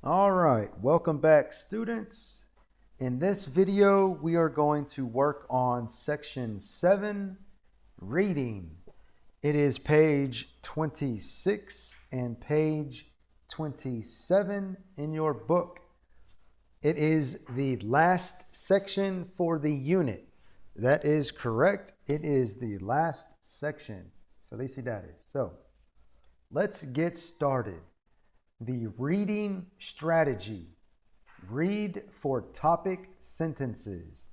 All right, welcome back, students. In this video, we are going to work on section 7, reading. It is page 26 and page 27 in your book. It is the last section for the unit. That is correct. It is the last section. Felicidades. So, let's get started. The reading strategy. Read for topic sentences.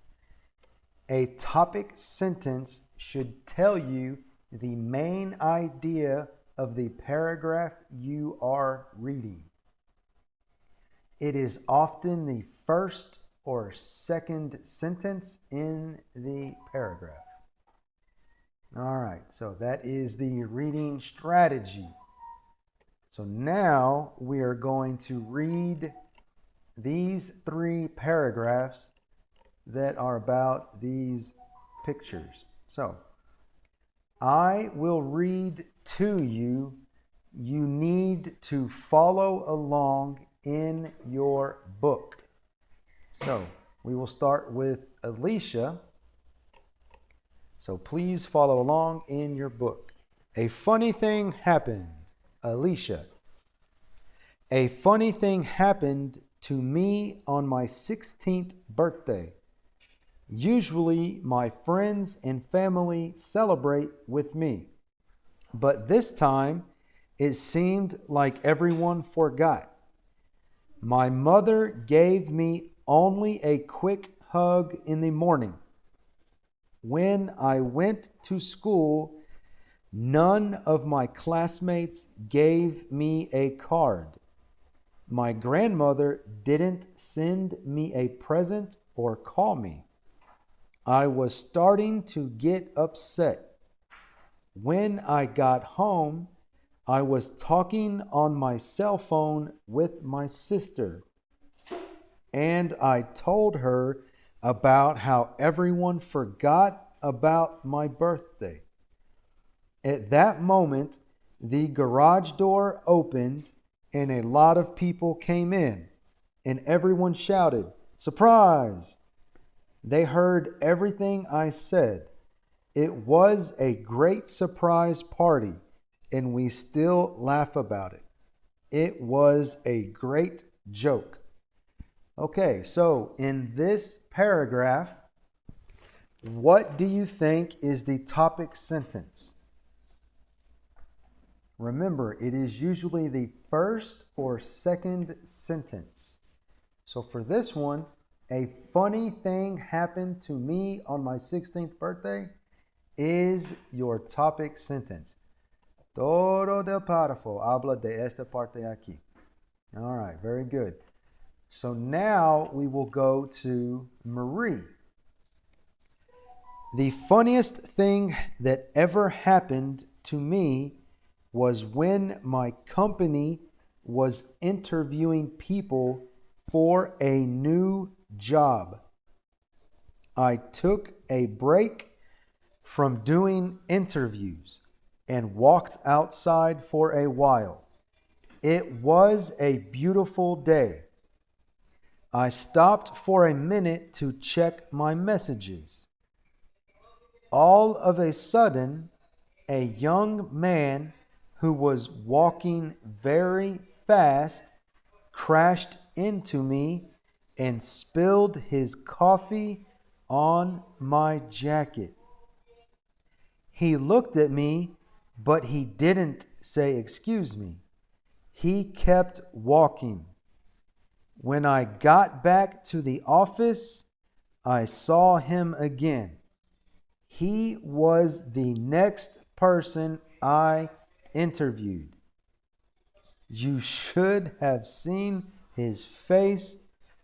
A topic sentence should tell you the main idea of the paragraph you are reading. It is often the first or second sentence in the paragraph. All right, so that is the reading strategy. So now we are going to read these 3 paragraphs that are about these pictures. So I will read to you. You need to follow along in your book. So we will start with Alicia. So please follow along in your book. A funny thing happened. Alicia. A funny thing happened to me on my 16th birthday. Usually my friends and family celebrate with me, but this time it seemed like everyone forgot. My mother gave me only a quick hug in the morning. When I went to school, none of my classmates gave me a card. My grandmother didn't send me a present or call me. I was starting to get upset. When I got home, I was talking on my cell phone with my sister, and I told her about how everyone forgot about my birthday. At that moment, the garage door opened and a lot of people came in, and everyone shouted, "Surprise!" They heard everything I said. It was a great surprise party, and we still laugh about it. It was a great joke. Okay, so in this paragraph, what do you think is the topic sentence? Remember, it is usually the first or second sentence. So for this one, a funny thing happened to me on my 16th birthday is your topic sentence. Todo del párrafo habla de esta parte aquí. All right, very good. So now we will go to Marie. The funniest thing that ever happened to me was when my company was interviewing people for a new job. I took a break from doing interviews and walked outside for a while. It was a beautiful day. I stopped for a minute to check my messages. All of a sudden, a young man who was walking very fast crashed into me and spilled his coffee on my jacket. He looked at me, but he didn't say excuse me. He kept walking. When I got back to the office, I saw him again. He was the next person I interviewed. You should have seen his face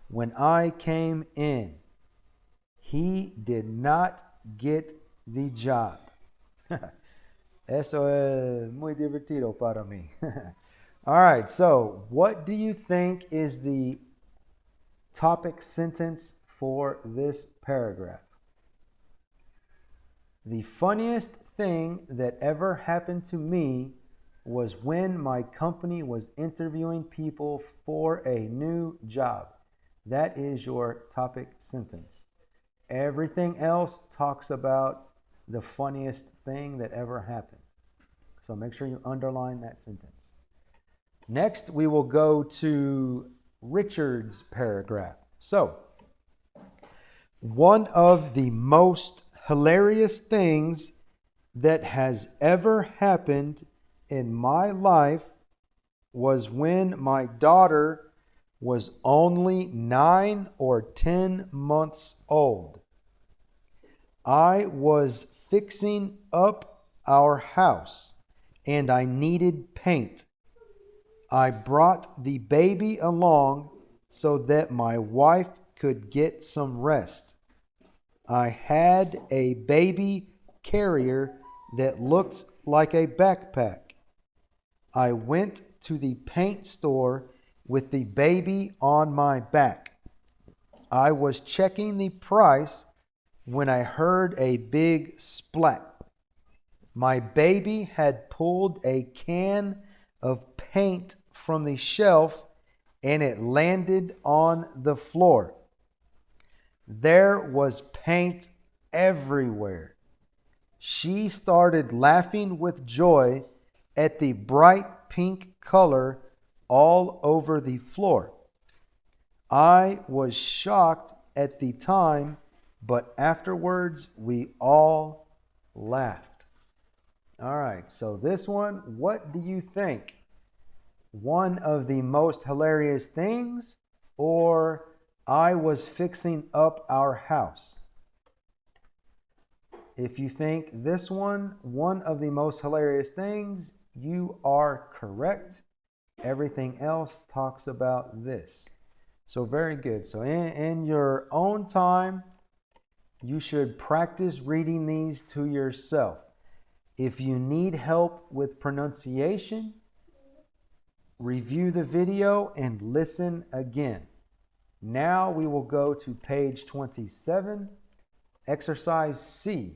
when I came in. He did not get the job. Eso es muy divertido para mí. All right, so what do you think is the topic sentence for this paragraph? The funniest thing that ever happened to me was when my company was interviewing people for a new job. That is your topic sentence. Everything else talks about the funniest thing that ever happened. So make sure you underline that sentence. Next, we will go to Richard's paragraph. So, one of the most hilarious things that has ever happened in my life was when my daughter was only 9 or 10 months old. I was fixing up our house and I needed paint. I brought the baby along so that my wife could get some rest. I had a baby carrier that looked like a backpack. I went to the paint store with the baby on my back. I was checking the price when I heard a big splat. My baby had pulled a can of paint from the shelf and it landed on the floor. There was paint everywhere. She started laughing with joy at the bright pink color all over the floor. I was shocked at the time, but afterwards we all laughed. All right, so this one, what do you think? One of the most hilarious things, or I was fixing up our house? If you think this one of the most hilarious things, you are correct. Everything else talks about this. So very good. So in your own time, you should practice reading these to yourself. If you need help with pronunciation, review the video and listen again. Now we will go to page 27, exercise C.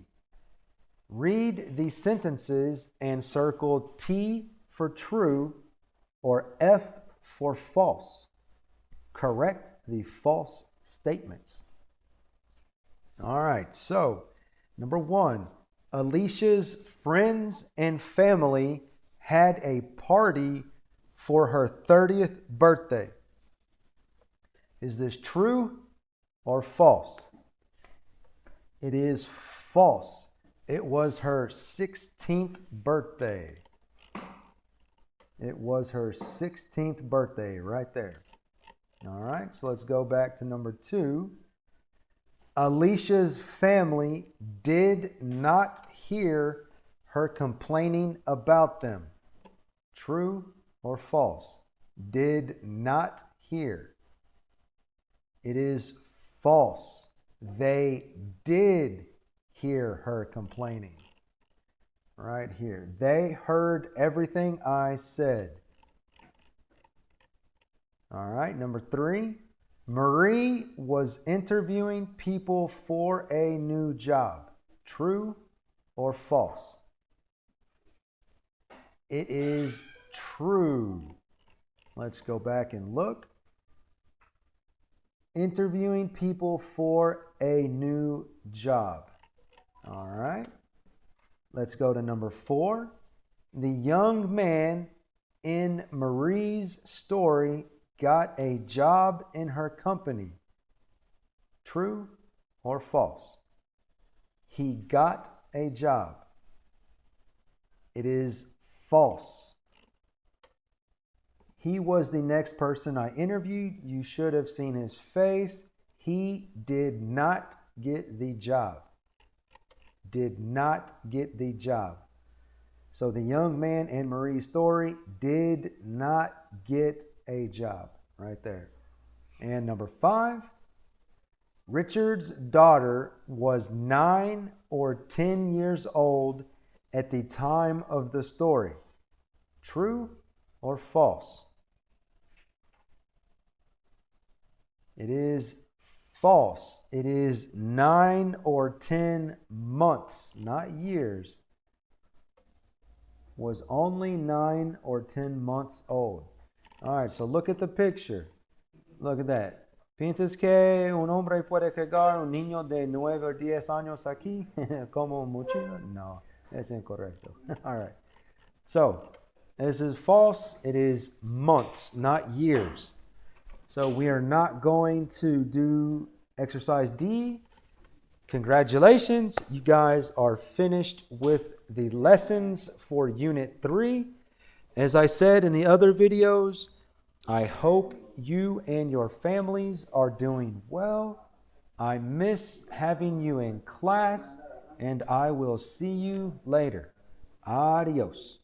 Read the sentences and circle T for true or F for false. Correct the false statements. All right, so number 1, Alicia's friends and family had a party for her 30th birthday. Is this true or false? It is false. It was her 16th birthday. It was her 16th birthday right there. All right, so let's go back to number 2. Alicia's family did not hear her complaining about them. True or false? Did not hear. It is false. They did hear her complaining. Right here. They heard everything I said. All right, number 3. Marie was interviewing people for a new job. True or false? It is true. Let's go back and look. Interviewing people for a new job. All right. Let's go to number 4. The young man in Marie's story got a job in her company. True or false? He got a job. It is false. He was the next person I interviewed. You should have seen his face. He did not get the job. Did not get the job. So the young man in Marie's story did not get a job right there. And number 5, Richard's daughter was 9 or 10 years old at the time of the story. True or false? It is false. It is 9 or 10 months, not years. was only 9 or 10 months old. All right, so look at the picture. Look at that. ¿Piensas que un hombre puede cargar un niño de 9 o 10 años aquí como mochila? No, that's incorrecto. All right. So, this is false. It is months, not years. So, we are not going to do exercise D. Congratulations. You guys are finished with the lessons for Unit 3. As I said in the other videos, I hope you and your families are doing well. I miss having you in class, and I will see you later. Adios.